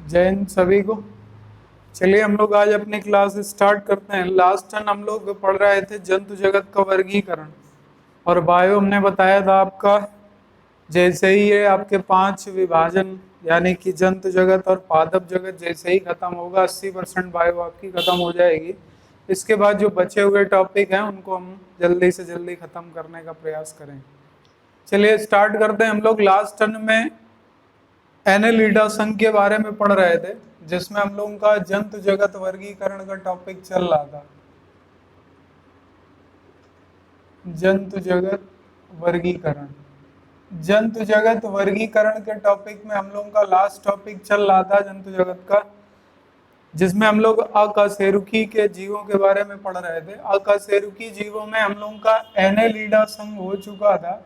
जय हिंद सभी को। चलिए हम लोग आज अपनी क्लास स्टार्ट करते हैं। लास्ट टाइम हम लोग पढ़ रहे थे जंतु जगत का वर्गीकरण और बायो हमने बताया था आपका जैसे ही ये आपके 5 विभाजन यानी कि जंतु जगत और पादप जगत जैसे ही खत्म होगा 80% बायो आपकी खत्म हो जाएगी। इसके बाद जो बचे हुए टॉपिक हैं उनको हम जल्दी से जल्दी खत्म करने का प्रयास करें। चलिए स्टार्ट करते हैं। हम लोग लास्ट टर्न में एनेलिडा संघ के बारे में पढ़ रहे थे जिसमें हम लोगों का जंतु जगत वर्गीकरण का टॉपिक चल रहा था। जंतु जगत वर्गीकरण, जंतु जगत वर्गीकरण के टॉपिक में हम लोगों का लास्ट टॉपिक चल रहा था जंतु जगत का, जिसमें हम लोग अकशेरुकी के जीवों के बारे में पढ़ रहे थे। अकशेरुकी जीवों में हम लोगों का एनेलिडा संघ हो चुका था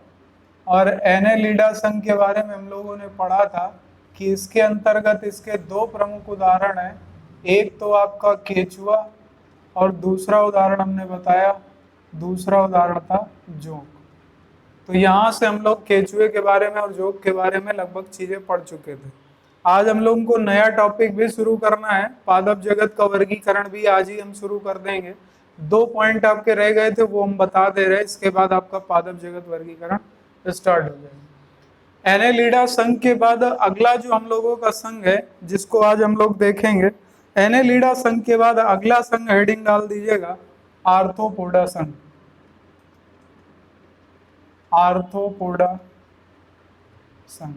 और एनेलिडा संघ के बारे में हम लोगों ने पढ़ा था कि इसके अंतर्गत इसके 2 प्रमुख उदाहरण हैं। एक तो आपका केचुआ और दूसरा उदाहरण हमने बताया, दूसरा उदाहरण था जोंक। तो यहाँ से हम लोग केचुए के बारे में और जोंक के बारे में लगभग चीजें पढ़ चुके थे। आज हम लोगों को नया टॉपिक भी शुरू करना है, पादप जगत का वर्गीकरण भी आज ही हम शुरू कर देंगे। 2 पॉइंट आपके रह गए थे वो हम बता दे रहे हैं, इसके बाद आपका पादप जगत वर्गीकरण स्टार्ट हो जाएगा। एनेलिडा संघ के बाद अगला जो हम लोगों का संघ है जिसको आज हम लोग देखेंगे, एनेलिडा संघ के बाद अगला संघ हेडिंग डाल दीजिएगा आर्थ्रोपोडा संघ। आर्थ्रोपोडा संघ,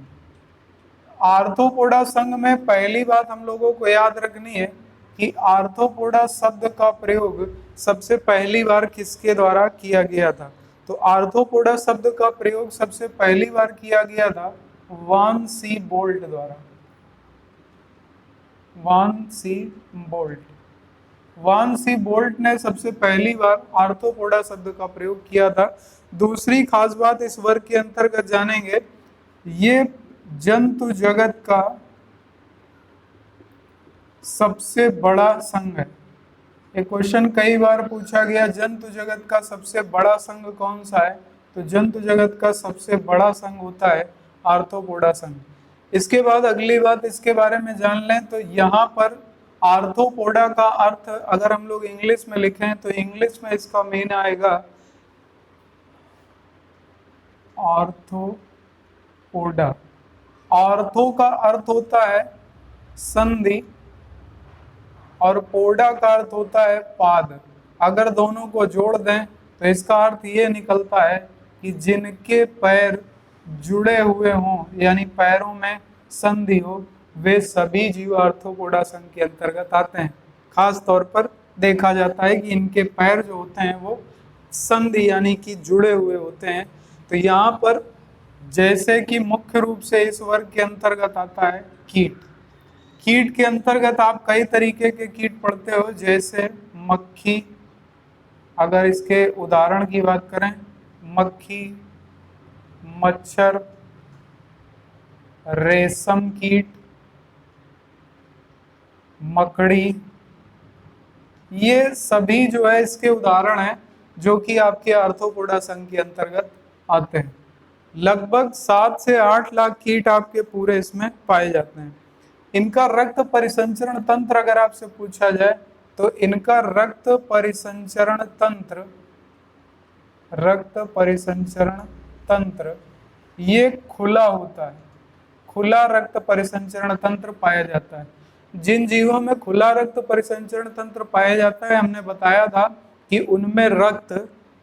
आर्थ्रोपोडा संघ में पहली बात हम लोगों को याद रखनी है कि आर्थ्रोपोडा शब्द का प्रयोग सबसे पहली बार किसके द्वारा किया गया था। तो आर्थ्रोपोडा शब्द का प्रयोग सबसे पहली बार किया गया था वान सी बोल्ट द्वारा। वान सी बोल्ट, वान सी बोल्ट ने सबसे पहली बार आर्थ्रोपोडा शब्द का प्रयोग किया था। दूसरी खास बात इस वर्ग के अंतर्गत जानेंगे, ये जंतु जगत का सबसे बड़ा संघ है। एक क्वेश्चन कई बार पूछा गया, जंतु जगत का सबसे बड़ा संघ कौन सा है? तो जंतु जगत का सबसे बड़ा संघ होता है आर्थ्रोपोडा संघ। इसके बाद अगली बात इसके बारे में जान लें तो यहाँ पर आर्थ्रोपोडा का अर्थ अगर हम लोग इंग्लिश में लिखें तो इंग्लिश में इसका मीन आएगा आर्थ्रोपोडा। आर्थो का अर्थ होता है संधि और पोडा का अर्थ होता है पाद। अगर दोनों को जोड़ दें तो इसका अर्थ ये निकलता है कि जिनके पैर जुड़े हुए हों यानी पैरों में संधि हो वे सभी जीव आर्थ्रोपोडा संघ के अंतर्गत आते हैं। खास तौर पर देखा जाता है कि इनके पैर जो होते हैं वो संधि यानी कि जुड़े हुए होते हैं। तो यहाँ पर जैसे कि मुख्य रूप से इस वर्ग के अंतर्गत आता है कीट। कीट के अंतर्गत आप कई तरीके के कीट पढ़ते हो, जैसे मक्खी, अगर इसके उदाहरण की बात करें मक्खी, मच्छर, रेशम कीट, मकड़ी, ये सभी जो है इसके उदाहरण हैं जो कि आपके आर्थ्रोपोडा संघ के अंतर्गत आते हैं। लगभग 7 से 8 लाख कीट आपके पूरे इसमें पाए जाते हैं। इनका रक्त परिसंचरण तंत्र अगर आपसे पूछा जाए तो इनका रक्त परिसंचरण तंत्र, रक्त परिसंचरण तंत्र ये खुला होता है। खुला रक्त परिसंचरण तंत्र पाया जाता है। जिन जीवों में खुला रक्त परिसंचरण तंत्र पाया जाता है हमने बताया था कि उनमें रक्त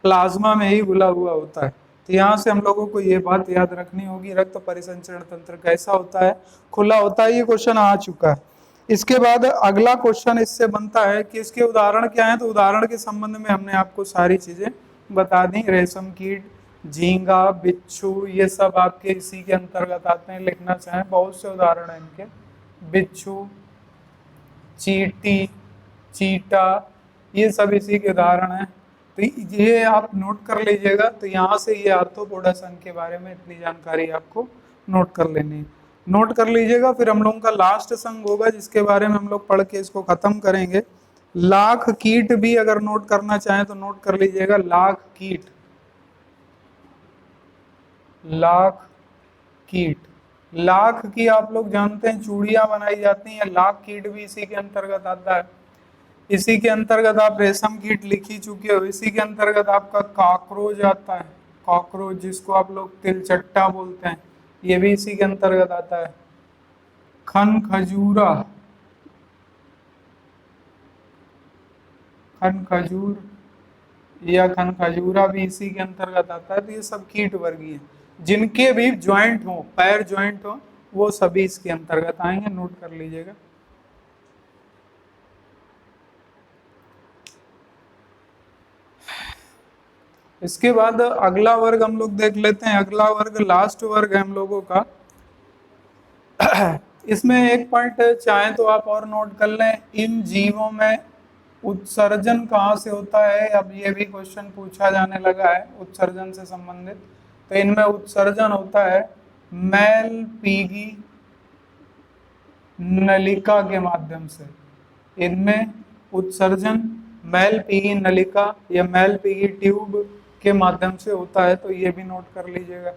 प्लाज्मा में ही घुला हुआ होता है। तो यहाँ से हम लोगों को ये बात याद रखनी होगी, रक्त परिसंचरण तंत्र कैसा होता है? खुला होता है। ये क्वेश्चन आ चुका है। इसके बाद अगला क्वेश्चन इससे बनता है कि इसके उदाहरण क्या हैं। तो उदाहरण के संबंध में हमने आपको सारी चीजें बता दी। रेशम कीट, झींगा, बिच्छू, ये सब आपके इसी के अंतर्गत आते हैं। लिखना चाहें बहुत से उदाहरण हैं इनके, बिच्छू, चींटी, चीटा, ये सब इसी के उदाहरण हैं। तो ये आप नोट कर लीजिएगा। तो यहाँ से ये आर्थ्रोपोडा संघ के बारे में इतनी जानकारी आपको नोट कर लेनी है, नोट कर लीजिएगा। फिर हम लोगों का लास्ट संघ होगा जिसके बारे में हम लोग पढ़ के इसको खत्म करेंगे। लाख कीट भी अगर नोट करना चाहें तो नोट कर लीजिएगा, लाख कीट, लाख कीट। लाख की आप लोग जानते हैं चूड़ियां बनाई जाती हैं, लाख कीट भी इसी के अंतर्गत आता है। इसी के अंतर्गत आप रेशम कीट लिख ही चुके हो। इसी के अंतर्गत आपका कॉकरोच आता है, कॉकरोच जिसको आप लोग तिलचट्टा बोलते हैं, ये भी इसी के अंतर्गत आता है। खन खजूरा, खन खजूर या खन खजूरा भी इसी के अंतर्गत आता है। तो ये सब कीट वर्गीय हैं। जिनके भी ज्वाइंट हो, पैर ज्वाइंट हो, वो सभी इसके अंतर्गत आएंगे, नोट कर लीजिएगा। इसके बाद अगला वर्ग हम लोग देख लेते हैं। अगला वर्ग लास्ट वर्ग है हम लोगों का। इसमें एक पॉइंट चाहे तो आप और नोट कर लें, इन जीवों में उत्सर्जन कहाँ से होता है। अब ये भी क्वेश्चन पूछा जाने लगा है उत्सर्जन से संबंधित। तो इनमें उत्सर्जन होता है मैल पीगी नलिका के माध्यम से। इनमें उत्सर्जन मैल पीगी नलिका या मैल पीगी ट्यूब के माध्यम से होता है। तो ये भी नोट कर लीजिएगा।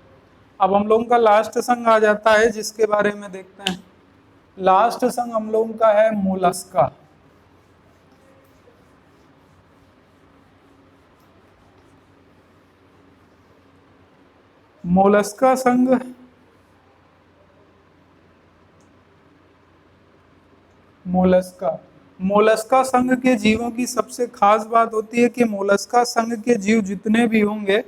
अब हम लोगों का लास्ट संघ आ जाता है, जिसके बारे में देखते हैं। लास्ट संघ हम लोगों का है मोलस्का। मोलस्का संघ, मोलस्का मोलस्का संघ के जीवों की सबसे खास बात होती है कि मोलस्का संघ के जीव जितने भी होंगे,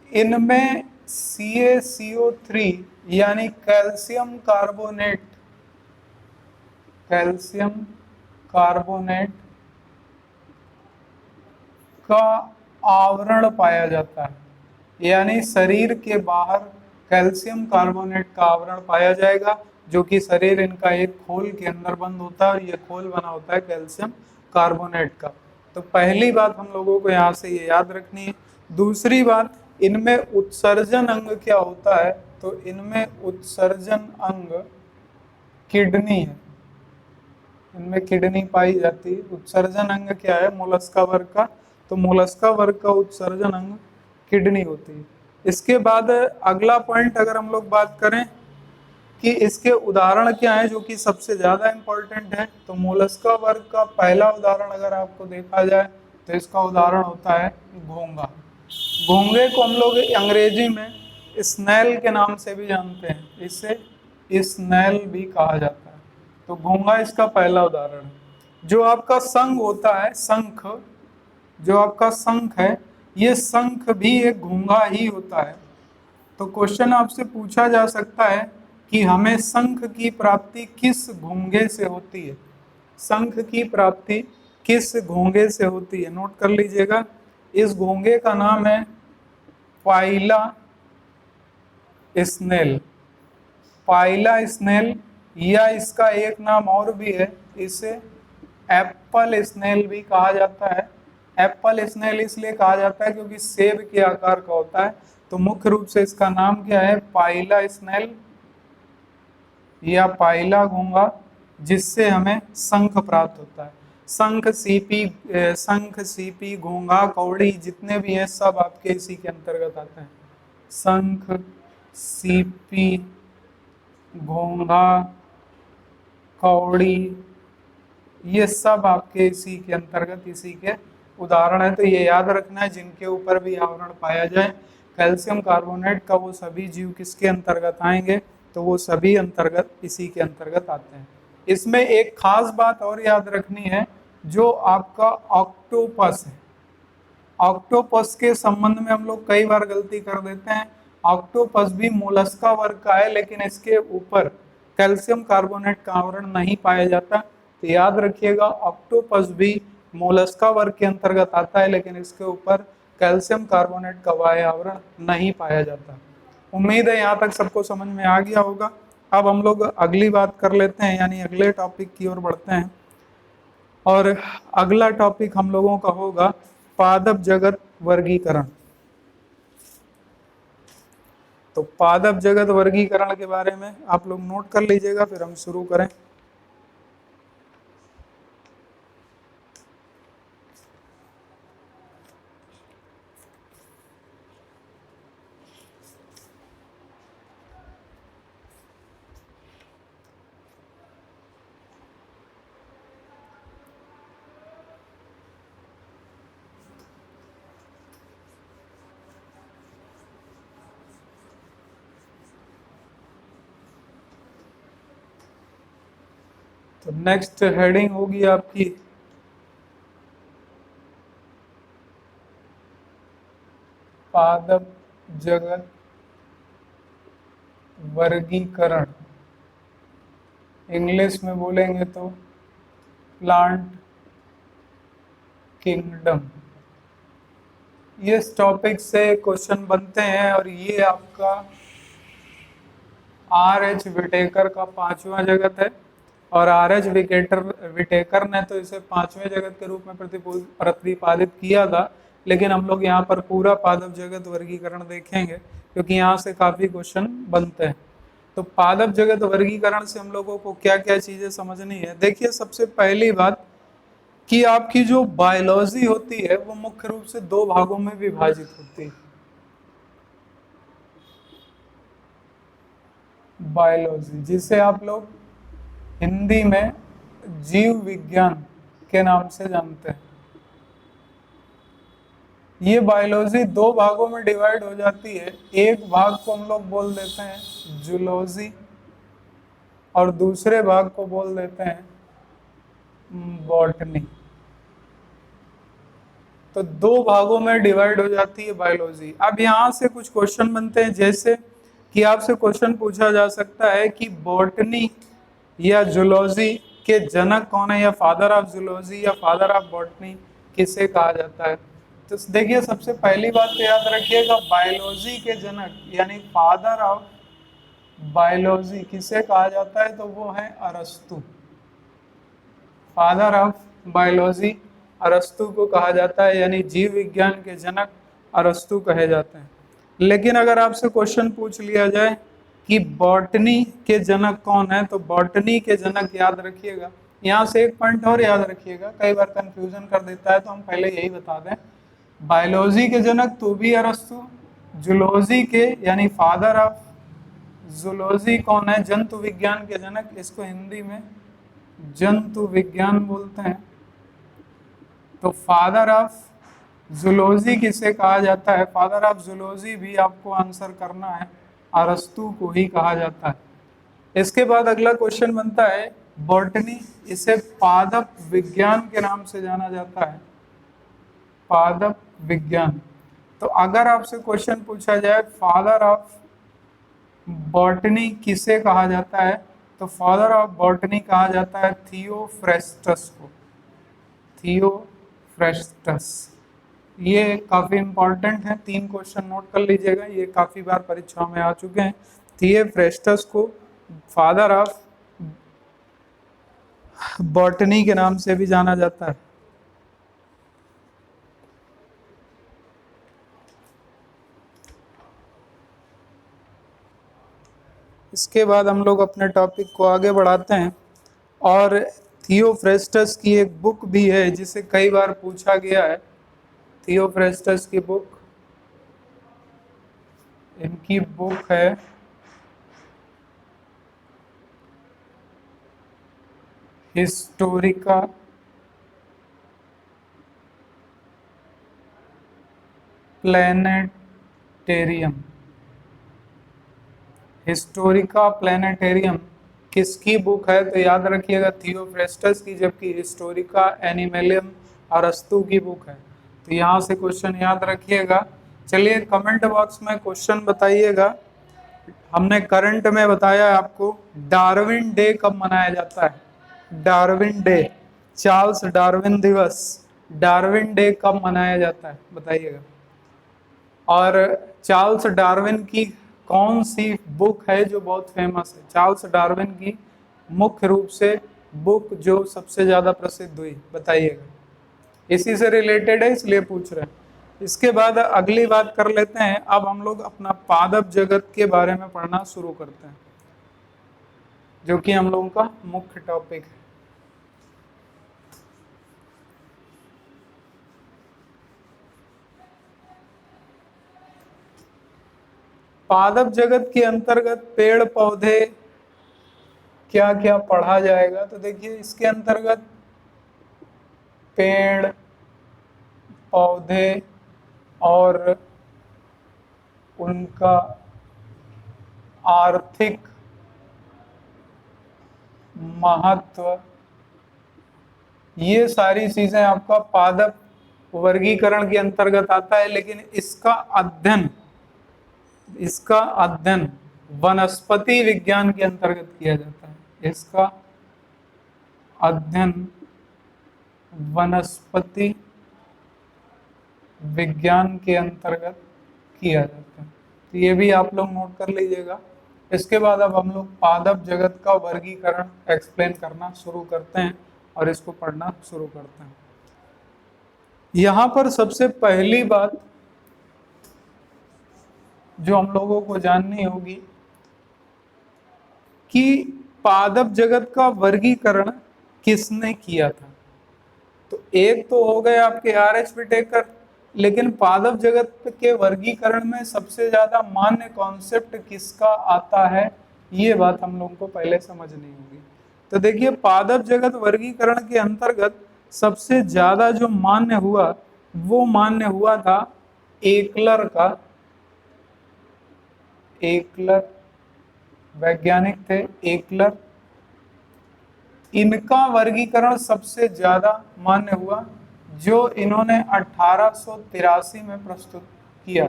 इनमें CaCO3 यानी कैल्शियम कार्बोनेट, कैल्शियम कार्बोनेट का आवरण पाया जाता है। यानी शरीर के बाहर कैल्शियम कार्बोनेट का आवरण पाया जाएगा, जो कि शरीर इनका एक खोल के अंदर बंद होता है, और ये खोल बना होता है कैल्शियम कार्बोनेट का। तो पहली बात हम लोगों को यहाँ से ये याद रखनी है। दूसरी बात, इनमें उत्सर्जन अंग क्या होता है। तो इनमें उत्सर्जन अंग किडनी है। इनमें किडनी पाई जाती है। उत्सर्जन अंग क्या है मोलस्का वर्ग का। तो मोलस्का वर्ग का उत्सर्जन अंग किडनी होती है। इसके बाद अगला पॉइंट अगर हम लोग बात करें कि इसके उदाहरण क्या है, जो कि सबसे ज्यादा इंपॉर्टेंट है। तो मोलस्का वर्ग का पहला उदाहरण अगर आपको देखा जाए, तो इसका उदाहरण होता है घोंगा। घोंगे को हम लोग अंग्रेजी में स्नेल के नाम से भी जानते हैं, इसे स्नेल भी कहा जाता है। तो घोंगा इसका पहला उदाहरण है। जो आपका संख होता है, शंख, जो आपका शंख है, ये शंख भी एक घोंघा ही होता है। तो क्वेश्चन आपसे पूछा जा सकता है कि हमें शंख की प्राप्ति किस घोंघे से होती है। शंख की प्राप्ति किस घोंघे से होती है, नोट कर लीजिएगा। इस घोंघे का नाम है पाइला स्नेल, पाइला स्नेल, या इसका एक नाम और भी है, इसे एप्पल स्नेल भी कहा जाता है। एप्पल स्नेल इसलिए कहा जाता है क्योंकि सेब के आकार का होता है। तो मुख्य रूप से इसका नाम क्या है, पाइला स्नेल या पाइला घोंगा, जिससे हमें शंख प्राप्त होता है। शंख, सीपी, शंख, सीपी, घोंगा, कौड़ी जितने भी हैं सब आपके इसी के अंतर्गत आते हैं। शंख, सीपी, घोंघा, कौड़ी, ये सब आपके इसी के अंतर्गत, इसी के उदाहरण है। तो ये याद रखना है, जिनके ऊपर भी आवरण पाया जाए कैल्शियम कार्बोनेट का, वो सभी जीव किसके अंतर्गत आएंगे। तो वो सभी अंतर्गत इसी के अंतर्गत आते हैं। इसमें एक खास बात और याद रखनी है, जो आपका ऑक्टोपस है। ऑक्टोपस के संबंध में हम लोग कई बार गलती कर देते हैं। ऑक्टोपस भी मोलस्का वर्ग का है, लेकिन इसके ऊपर कैल्शियम कार्बोनेट का आवरण नहीं पाया जाता। तो याद रखिएगा, ऑक्टोपस भी मोलस्का वर्ग के अंतर्गत आता है, लेकिन इसके ऊपर कैल्शियम कार्बोनेट का बाह्य आवरण नहीं पाया जाता। उम्मीद है यहाँ तक सबको समझ में आ गया होगा। अब हम लोग अगली बात कर लेते हैं, यानी अगले टॉपिक की ओर बढ़ते हैं। और अगला टॉपिक हम लोगों का होगा पादप जगत वर्गीकरण। तो पादप जगत वर्गीकरण के बारे में आप लोग नोट कर लीजिएगा, फिर हम शुरू करें। तो नेक्स्ट हेडिंग होगी आपकी पादप जगत वर्गीकरण। इंग्लिश में बोलेंगे तो प्लांट किंगडम। ये इस टॉपिक से क्वेश्चन बनते हैं और ये आपका R.H. विटेकर का 5वां जगत है। और R.H. विटेकर ने तो इसे 5वें जगत के रूप में प्रतिपादित किया था, लेकिन हम लोग यहाँ पर पूरा पादप जगत वर्गीकरण देखेंगे क्योंकि यहाँ से काफी क्वेश्चन बनते हैं। तो पादप जगत वर्गीकरण से हम लोगों को क्या क्या चीजें समझनी है। देखिए, सबसे पहली बात कि आपकी जो बायोलॉजी होती है वो मुख्य रूप से 2 भागों में विभाजित होती है। बायोलॉजी, जिसे आप लोग हिंदी में जीव विज्ञान के नाम से जानते हैं। ये बायोलॉजी 2 भागों में डिवाइड हो जाती है। एक भाग को हम लोग बोल देते हैं जूलॉजी और दूसरे भाग को बोल देते हैं बॉटनी। तो 2 भागों में डिवाइड हो जाती है बायोलॉजी। अब यहाँ से कुछ क्वेश्चन बनते हैं, जैसे कि आपसे क्वेश्चन पूछा जा सकता है कि बॉटनी या जूलॉजी के जनक कौन है, या फादर ऑफ जूलॉजी या फादर ऑफ बॉटनी किसे कहा जाता है। तो देखिए, सबसे पहली बात तो याद रखिएगा, बायोलॉजी के जनक यानी फादर ऑफ बायोलॉजी किसे कहा जाता है, तो वो है अरस्तु। फादर ऑफ बायोलॉजी अरस्तु को कहा जाता है, यानी जीव विज्ञान के जनक अरस्तु कहे जाते हैं। लेकिन अगर आपसे क्वेश्चन पूछ लिया जाए कि बॉटनी के जनक कौन है, तो बॉटनी के जनक याद रखिएगा। यहाँ से एक पॉइंट और याद रखिएगा, कई बार कंफ्यूजन कर देता है, तो हम पहले यही बता दें, बायोलॉजी के जनक तो भी अरस्तु, जूलॉजी के यानी फादर ऑफ जूलॉजी कौन है, जंतु विज्ञान के जनक, इसको हिंदी में जंतु विज्ञान बोलते हैं। तो फादर ऑफ जूलॉजी किसे कहा जाता है, फादर ऑफ जूलॉजी भी आपको आंसर करना है, अरस्तु को ही कहा जाता है। इसके बाद अगला क्वेश्चन बनता है बॉटनी, इसे पादप विज्ञान के नाम से जाना जाता है, पादप विज्ञान। तो अगर आपसे क्वेश्चन पूछा जाए फादर ऑफ बॉटनी किसे कहा जाता है, तो फादर ऑफ बॉटनी कहा जाता है थियोफ्रेस्टस को, थियोफ्रेस्टस। ये काफी इंपॉर्टेंट है, 3 क्वेश्चन नोट कर लीजिएगा, ये काफी बार परीक्षाओं में आ चुके हैं। थियोफ्रेस्टस को फादर ऑफ बॉटनी के नाम से भी जाना जाता है। इसके बाद हम लोग अपने टॉपिक को आगे बढ़ाते हैं, और थियोफ्रेस्टस की एक बुक भी है जिसे कई बार पूछा गया है। थियोफ्रेस्टस की बुक, इनकी बुक है हिस्टोरिका प्लैनेटेरियम। हिस्टोरिका प्लैनेटेरियम किसकी बुक है, तो याद रखिएगा थियोफ्रेस्टस की, जबकि हिस्टोरिका एनिमेलियम अरस्तु की बुक है। तो यहाँ से क्वेश्चन याद रखिएगा। चलिए कमेंट बॉक्स में क्वेश्चन बताइएगा। हमने करंट में बताया आपको डार्विन डे कब मनाया जाता है, डार्विन डे, चार्ल्स डार्विन दिवस, डार्विन डे कब मनाया जाता है बताइएगा। और चार्ल्स डार्विन की कौन सी बुक है जो बहुत फेमस है, चार्ल्स डार्विन की मुख्य रूप से बुक जो सबसे ज्यादा प्रसिद्ध हुई बताइएगा। इसी से रिलेटेड है इसलिए पूछ रहे हैं। इसके बाद अगली बात कर लेते हैं, अब हम लोग अपना पादप जगत के बारे में पढ़ना शुरू करते हैं, जो कि हम लोगों का मुख्य टॉपिक है। पादप जगत के अंतर्गत पेड़ पौधे क्या क्या पढ़ा जाएगा, तो देखिए इसके अंतर्गत पेड़ पौधे और उनका आर्थिक महत्व ये सारी चीजें आपका पादप वर्गीकरण के अंतर्गत आता है, लेकिन इसका अध्ययन वनस्पति विज्ञान के अंतर्गत किया जाता है। इसका अध्ययन वनस्पति विज्ञान के अंतर्गत किया जाता है। तो ये भी आप लोग नोट कर लीजिएगा। इसके बाद अब हम लोग पादप जगत का वर्गीकरण एक्सप्लेन करना शुरू करते हैं और इसको पढ़ना शुरू करते हैं। यहाँ पर सबसे पहली बात जो हम लोगों को जाननी होगी कि पादप जगत का वर्गीकरण किसने किया था। तो एक तो हो गए आपके आर.एच. विटेकर, लेकिन पादप जगत के वर्गीकरण में सबसे ज्यादा मान्य कॉन्सेप्ट किसका आता है, ये बात हम लोगों को पहले समझनी होगी। तो देखिए, पादप जगत वर्गीकरण के अंतर्गत सबसे ज्यादा जो मान्य हुआ वो मान्य हुआ था एकलर का। एकलर वैज्ञानिक थे, एकलर। इनका वर्गीकरण सबसे ज्यादा मान्य हुआ, जो इन्होंने 1883 में प्रस्तुत किया।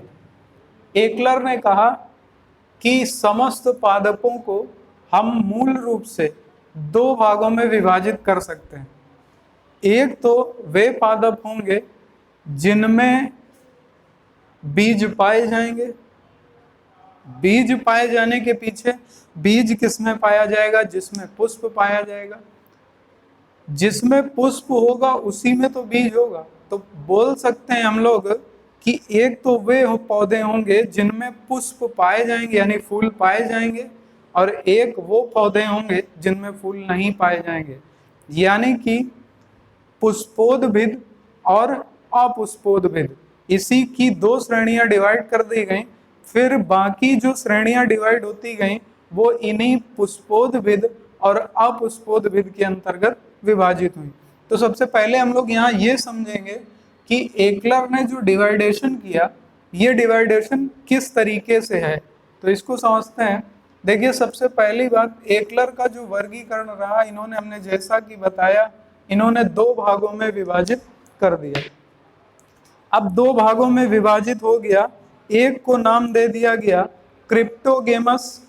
एकलर ने कहा कि समस्त पादपों को हम मूल रूप से दो भागों में विभाजित कर सकते हैं। एक तो वे पादप होंगे जिनमें बीज पाए जाएंगे। बीज पाए जाने के पीछे बीज किसमें पाया जाएगा, जिसमें पुष्प पाया जाएगा। जिसमें पुष्प होगा उसी में तो बीज होगा। तो बोल सकते हैं हम लोग कि एक तो वे पौधे होंगे जिनमें पुष्प पाए जाएंगे यानी फूल पाए जाएंगे, और एक वो पौधे होंगे जिनमें फूल नहीं पाए जाएंगे, यानी कि पुष्पोद्भिद और अपुष्पोद्भिद। इसी की दो श्रेणियां डिवाइड कर दी गई। फिर बाकी जो श्रेणियां डिवाइड होती गई वो इन्हीं पुष्पोद्भिद और अपुष्पोद्भिद के अंतर्गत विभाजित हुई। तो सबसे पहले हम लोग यहाँ ये समझेंगे कि एकलर ने जो डिवाइडेशन किया, ये डिवाइडेशन किस तरीके से है, तो इसको समझते हैं। देखिए, सबसे पहली बात, एकलर का जो वर्गीकरण रहा, इन्होंने हमने जैसा कि बताया, इन्होंने दो भागों में विभाजित कर दिया। अब दो भागों में विभाजित हो गया, एक को नाम दे दिया गया क्रिप्टोगेमस,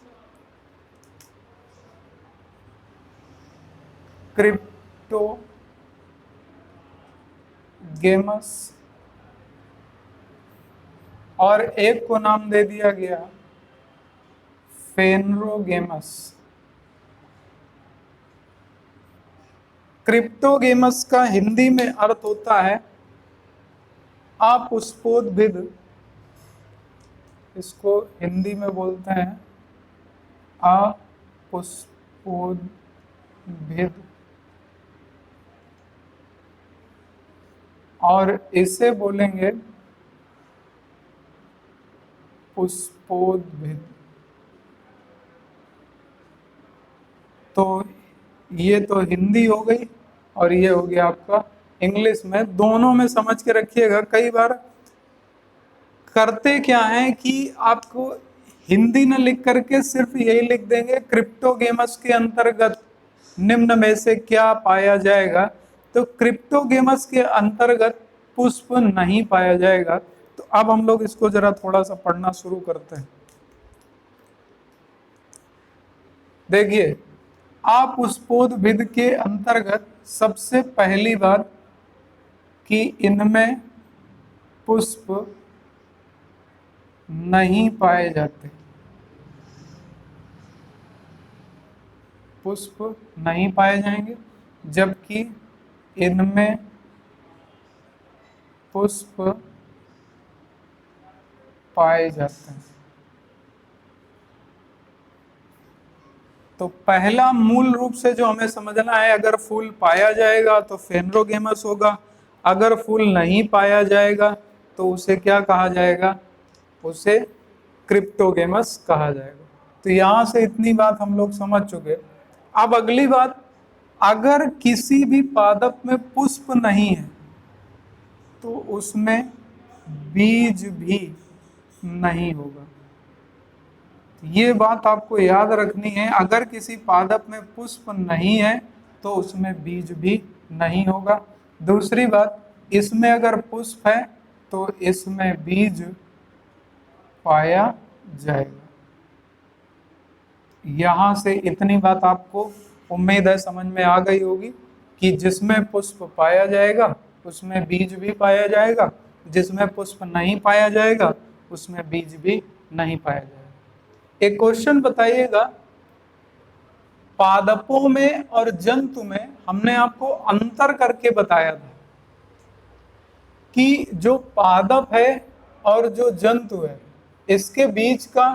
और एक को नाम दे दिया गया फेनरोगेमस। क्रिप्टोगेमस का हिंदी में अर्थ होता है अपुष्पोद्भिद। इसको हिंदी में बोलते हैं अपुष्पोद्भिद, और इसे बोलेंगे पुष्पोद्भिद। तो ये तो हिंदी हो गई और ये हो गया आपका इंग्लिश में। दोनों में समझ के रखिएगा। कई बार करते क्या है कि आपको हिंदी न लिख करके सिर्फ यही लिख देंगे क्रिप्टोगेमस के अंतर्गत निम्न में से क्या पाया जाएगा। तो क्रिप्टोगेमस के अंतर्गत पुष्प नहीं पाया जाएगा। तो अब हम लोग इसको जरा थोड़ा सा पढ़ना शुरू करते हैं। देखिए, अपुष्पोद्भिद के अंतर्गत सबसे पहली बात कि इनमें पुष्प नहीं पाए जाते। पुष्प नहीं पाए जाएंगे, जबकि इनमें पुष्प पाए जाते हैं। तो पहला मूल रूप से जो हमें समझना है, अगर फूल पाया जाएगा तो फेनरोगेमस होगा, अगर फूल नहीं पाया जाएगा तो उसे क्या कहा जाएगा, उसे क्रिप्टोगेमस कहा जाएगा। तो यहाँ से इतनी बात हम लोग समझ चुके। अब अगली बात, अगर किसी भी पादप में पुष्प नहीं है तो उसमें बीज भी नहीं होगा। ये बात आपको याद रखनी है। अगर किसी पादप में पुष्प नहीं है तो उसमें बीज भी नहीं होगा। दूसरी बात, इसमें अगर पुष्प है तो इसमें बीज पाया जाएगा। यहां से इतनी बात आपको उम्मीद है समझ में आ गई होगी कि जिसमें पुष्प पाया जाएगा उसमें बीज भी पाया जाएगा, जिसमें पुष्प नहीं पाया जाएगा उसमें बीज भी नहीं पाया जाएगा। एक क्वेश्चन बताइएगा, पादपों में और जंतु में हमने आपको अंतर करके बताया था कि जो पादप है और जो जंतु है इसके बीच का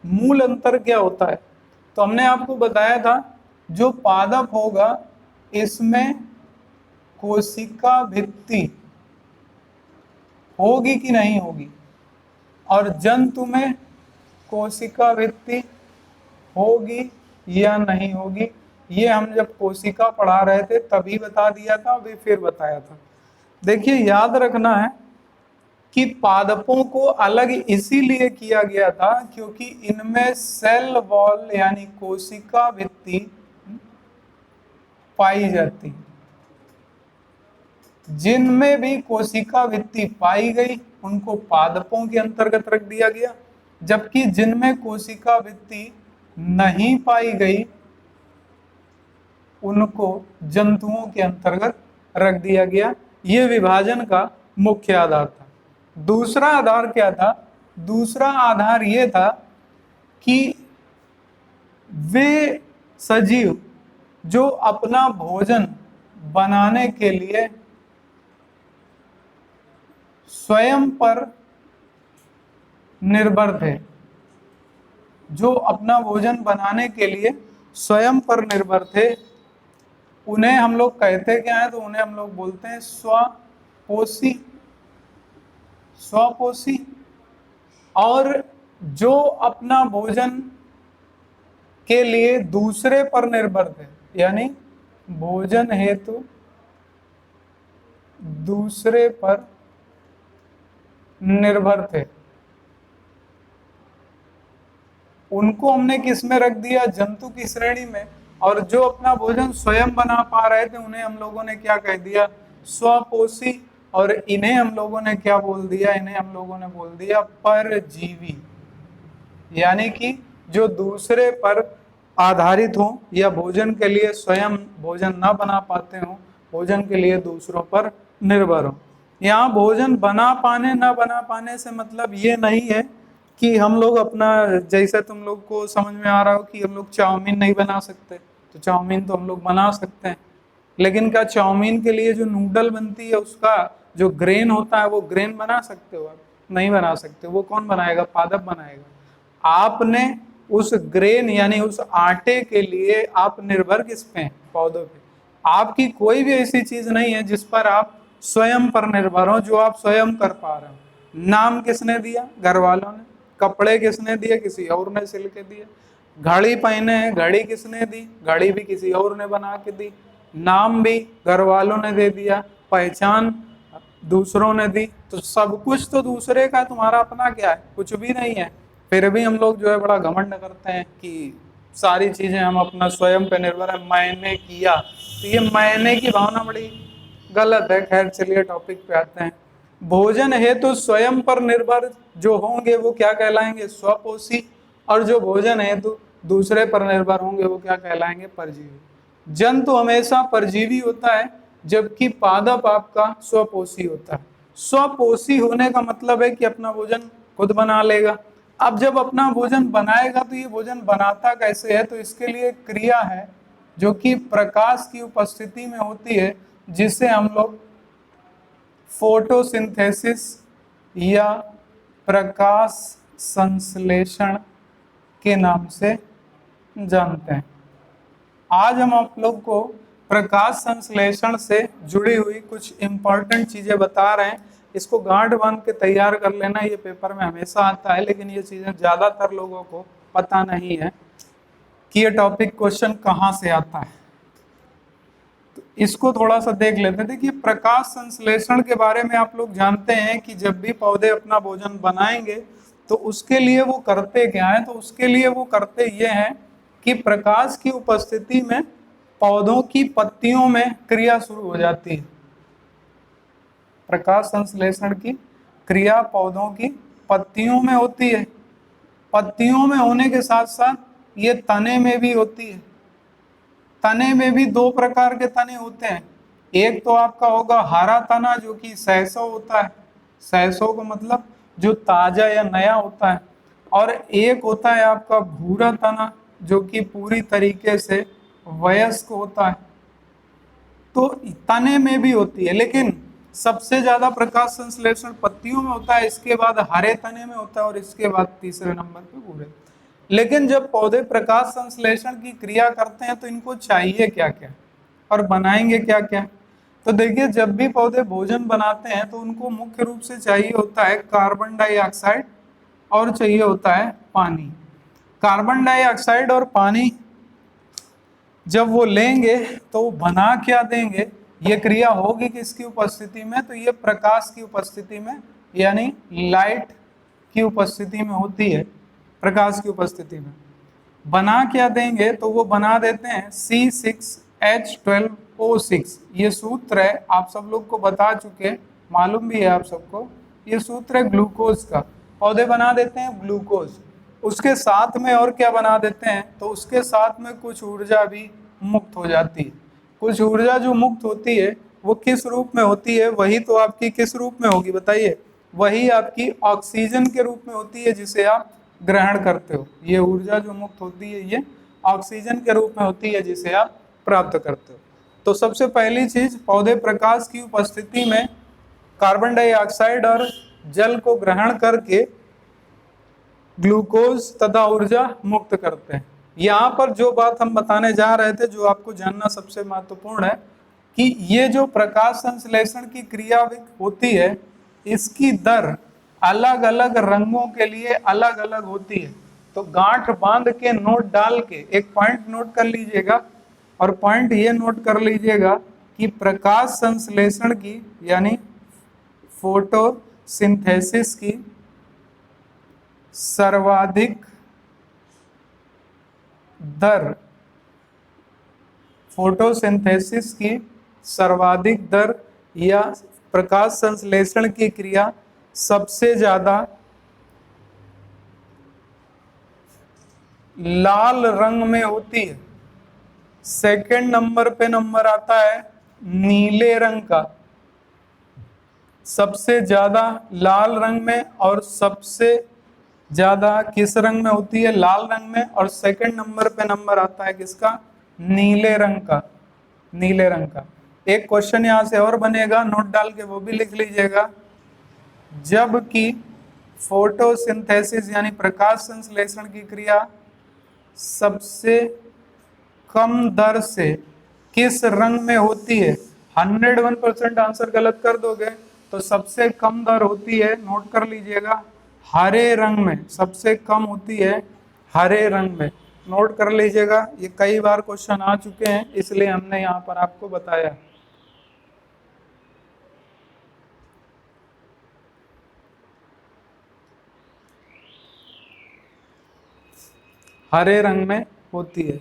मूल अंतर क्या होता है। तो हमने आपको बताया था जो पादप होगा इसमें कोशिका भित्ति होगी कि नहीं होगी, और जंतु में कोशिका भित्ति होगी या नहीं होगी। ये हम जब कोशिका पढ़ा रहे थे तभी बता दिया था, अभी फिर बताया था। देखिए याद रखना है कि पादपों को अलग इसीलिए किया गया था क्योंकि इनमें सेल वॉल यानी कोशिका भित्ति पाई जाती है। जिनमें भी कोशिका भित्ति पाई गई उनको पादपों के अंतर्गत रख दिया गया, जबकि जिनमें कोशिका भित्ति नहीं पाई गई उनको जंतुओं के अंतर्गत रख दिया गया। ये विभाजन का मुख्य आधार था। दूसरा आधार क्या था? दूसरा आधार ये था कि वे सजीव जो अपना भोजन बनाने के लिए स्वयं पर निर्भर थे, जो अपना भोजन बनाने के लिए स्वयं पर निर्भर थे, उन्हें हम लोग कहते क्या है? तो उन्हें हम लोग बोलते हैं स्वपोषी। स्वपोषी। और जो अपना भोजन के लिए दूसरे पर निर्भर थे, यानी भोजन हेतु दूसरे पर निर्भर थे, उनको हमने किस में रख दिया? जंतु की श्रेणी में। और जो अपना भोजन स्वयं बना पा रहे थे उन्हें हम लोगों ने क्या कह दिया? स्वपोषी। और इन्हें हम लोगों ने क्या बोल दिया? इन्हें हम लोगों ने बोल दिया परजीवी। यानी कि जो दूसरे पर आधारित हो या भोजन के लिए स्वयं भोजन ना बना पाते हो, भोजन के लिए दूसरों पर निर्भर हो। यहाँ भोजन बना पाने ना बना पाने से मतलब ये नहीं है कि हम लोग अपना, जैसे तुम लोग को समझ में आ रहा हो कि हम लोग चाउमीन नहीं बना सकते, तो चाउमीन तो हम लोग बना सकते हैं, लेकिन क्या चाउमीन के लिए जो नूडल बनती है उसका जो ग्रेन होता है वो ग्रेन बना सकते हो आप? नहीं बना सकते। वो कौन बनाएगा? पादप बनाएगा। आपने उस ग्रेन यानी उस आटे के लिए आप निर्भर किस पे हैं? पौधों पे। आपकी कोई भी ऐसी चीज नहीं है जिस पर आप स्वयं पर निर्भर हो, जो आप स्वयं कर पा रहे हो। नाम किसने दिया? घर वालों ने। कपड़े किसने दिए? किसी और ने सिल के दिए। घड़ी पहने हैं, घड़ी किसने दी? घड़ी भी किसी और ने बना के दी। नाम भी घर वालों ने दे दिया, पहचान दूसरों ने दी। तो सब कुछ तो दूसरे का, तुम्हारा अपना क्या है? कुछ भी नहीं है। फिर भी हम लोग जो है बड़ा घमंड करते हैं कि सारी चीजें हम अपना स्वयं पे निर्भर है, मैंने किया। तो ये मैंने की भावना बड़ी गलत है। खैर चलिए टॉपिक पे आते हैं। भोजन है तो स्वयं पर निर्भर जो होंगे वो क्या कहलाएंगे? स्वपोषी। और जो भोजन है तो दूसरे पर निर्भर होंगे वो क्या कहलाएंगे? परजीवी। जंतु हमेशा परजीवी होता है, जबकि पादप आपका स्वपोषी होता है। स्वपोषी होने का मतलब है कि अपना भोजन खुद बना लेगा। अब जब अपना भोजन बनाएगा तो ये भोजन बनाता कैसे है? तो इसके लिए क्रिया है जो कि प्रकाश की उपस्थिति में होती है, जिसे हम लोग फोटोसिंथेसिस या प्रकाश संश्लेषण के नाम से जानते हैं। आज हम आप लोग को प्रकाश संश्लेषण से जुड़ी हुई कुछ इंपॉर्टेंट चीजें बता रहे हैं। इसको गांठ बांध के तैयार कर लेना, ये पेपर में हमेशा आता है, लेकिन ये चीजें ज्यादातर लोगों को पता नहीं है कि ये टॉपिक क्वेश्चन कहाँ से आता है। तो इसको थोड़ा सा देख लेते हैं। देखिए प्रकाश संश्लेषण के बारे में आप लोग जानते हैं कि जब भी पौधे अपना भोजन बनाएंगे तो उसके लिए वो करते क्या है? तो उसके लिए वो करते ये हैं कि प्रकाश की उपस्थिति में पौधों की पत्तियों में क्रिया शुरू हो जाती है। प्रकाश संश्लेषण की क्रिया पौधों की पत्तियों में होती है। पत्तियों में होने के साथ साथ ये तने में भी होती है। तने में भी दो प्रकार के तने होते हैं। एक तो आपका होगा हरा तना जो कि सरसों होता है, सरसों का मतलब जो ताजा या नया होता है, और एक होता है आपका भूरा तना जो कि पूरी तरीके से वयस्क होता है। तो तने में भी होती है, लेकिन सबसे ज्यादा प्रकाश संश्लेषण पत्तियों में होता है, इसके बाद हरे तने में होता है, और इसके बाद तीसरे नंबर पे भूरे। लेकिन जब पौधे प्रकाश संश्लेषण की क्रिया करते हैं तो इनको चाहिए क्या क्या और बनाएंगे क्या क्या। तो देखिए, जब भी पौधे भोजन बनाते हैं तो उनको मुख्य रूप से चाहिए होता है कार्बन डाइऑक्साइड और चाहिए होता है पानी। कार्बन डाइऑक्साइड और पानी जब वो लेंगे तो वो बना क्या देंगे, ये क्रिया होगी किसकी उपस्थिति में, तो ये प्रकाश की उपस्थिति में, यानी लाइट की उपस्थिति में होती है। प्रकाश की उपस्थिति में बना क्या देंगे, तो वो बना देते हैं C6H12O6। ये सूत्र है, आप सब लोग को बता चुके, मालूम भी है आप सबको। ये सूत्र है ग्लूकोज का। पौधे बना देते हैं ग्लूकोज। उसके साथ में और क्या बना देते हैं, तो उसके साथ में कुछ ऊर्जा भी मुक्त हो जाती है। कुछ ऊर्जा जो मुक्त होती है वो किस रूप में होती है, वही तो आपकी किस रूप में होगी बताइए, वही आपकी ऑक्सीजन के रूप में होती है जिसे आप ग्रहण करते हो। ये ऊर्जा जो मुक्त होती है ये ऑक्सीजन के रूप में होती है जिसे आप प्राप्त करते हो। तो सबसे पहली चीज, पौधे प्रकाश की उपस्थिति में कार्बन डाइऑक्साइड और जल को ग्रहण करके ग्लूकोज तथा ऊर्जा मुक्त करते हैं। यहाँ पर जो बात हम बताने जा रहे थे, जो आपको जानना सबसे महत्वपूर्ण है, कि ये जो प्रकाश संश्लेषण की क्रिया होती है इसकी दर अलग अलग रंगों के लिए अलग अलग होती है। तो गांठ बांध के नोट डाल के एक पॉइंट नोट कर लीजिएगा, और पॉइंट ये नोट कर लीजिएगा कि प्रकाश संश्लेषण की यानी फोटोसिंथेसिस की सर्वाधिक दर, फोटोसिंथेसिस की सर्वाधिक दर या प्रकाश संश्लेषण की क्रिया सबसे ज्यादा लाल रंग में होती है। सेकंड नंबर पे नंबर आता है नीले रंग का, सबसे ज्यादा लाल रंग में, और सबसे ज्यादा किस रंग में होती है, लाल रंग में, और सेकंड नंबर पे नंबर आता है किसका, नीले रंग का। नीले रंग का एक क्वेश्चन यहां से और बनेगा, नोट डाल के वो भी लिख लीजिएगा। जबकि फोटोसिंथेसिस यानी प्रकाश संश्लेषण की क्रिया सबसे कम दर से किस रंग में होती है, 101% आंसर गलत कर दोगे तो सबसे कम दर होती है, नोट कर लीजिएगा, हरे रंग में। सबसे कम होती है हरे रंग में, नोट कर लीजिएगा। ये कई बार क्वेश्चन आ चुके हैं इसलिए हमने यहाँ पर आपको बताया। हरे रंग में होती है।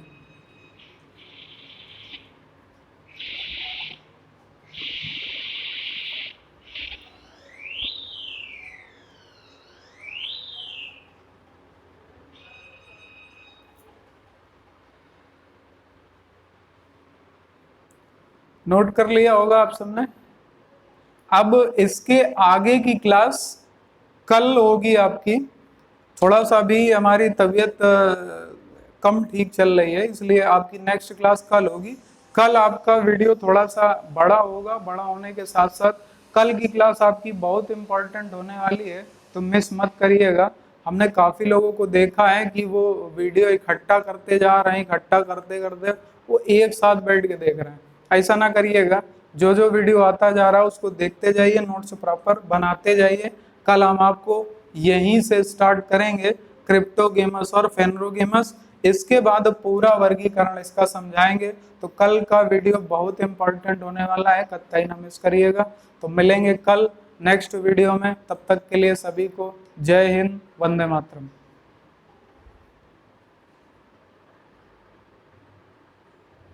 नोट कर लिया होगा आप सबने। अब इसके आगे की क्लास कल होगी आपकी। थोड़ा सा भी हमारी तबीयत कम ठीक चल रही है, इसलिए आपकी नेक्स्ट क्लास कल होगी। कल आपका वीडियो थोड़ा सा बड़ा होगा, बड़ा होने के साथ साथ कल की क्लास आपकी बहुत इम्पोर्टेंट होने वाली है, तो मिस मत करिएगा। हमने काफ़ी लोगों को देखा है कि वो वीडियो इकट्ठा करते जा रहे हैं, इकट्ठा करते करते वो एक साथ बैठ के देख रहे हैं। ऐसा ना करिएगा, जो जो वीडियो आता जा रहा है उसको देखते जाइए, नोट्स प्रॉपर बनाते जाइए। कल हम आपको यहीं से स्टार्ट करेंगे क्रिप्टो गेमर्स और फेनरो गेमर्स, इसके बाद पूरा वर्गीकरण इसका समझाएंगे। तो कल का वीडियो बहुत इंपॉर्टेंट होने वाला है, कतई ना मिस करिएगा। तो मिलेंगे कल नेक्स्ट वीडियो में, तब तक के लिए सभी को जय हिंद, वंदे मातरम।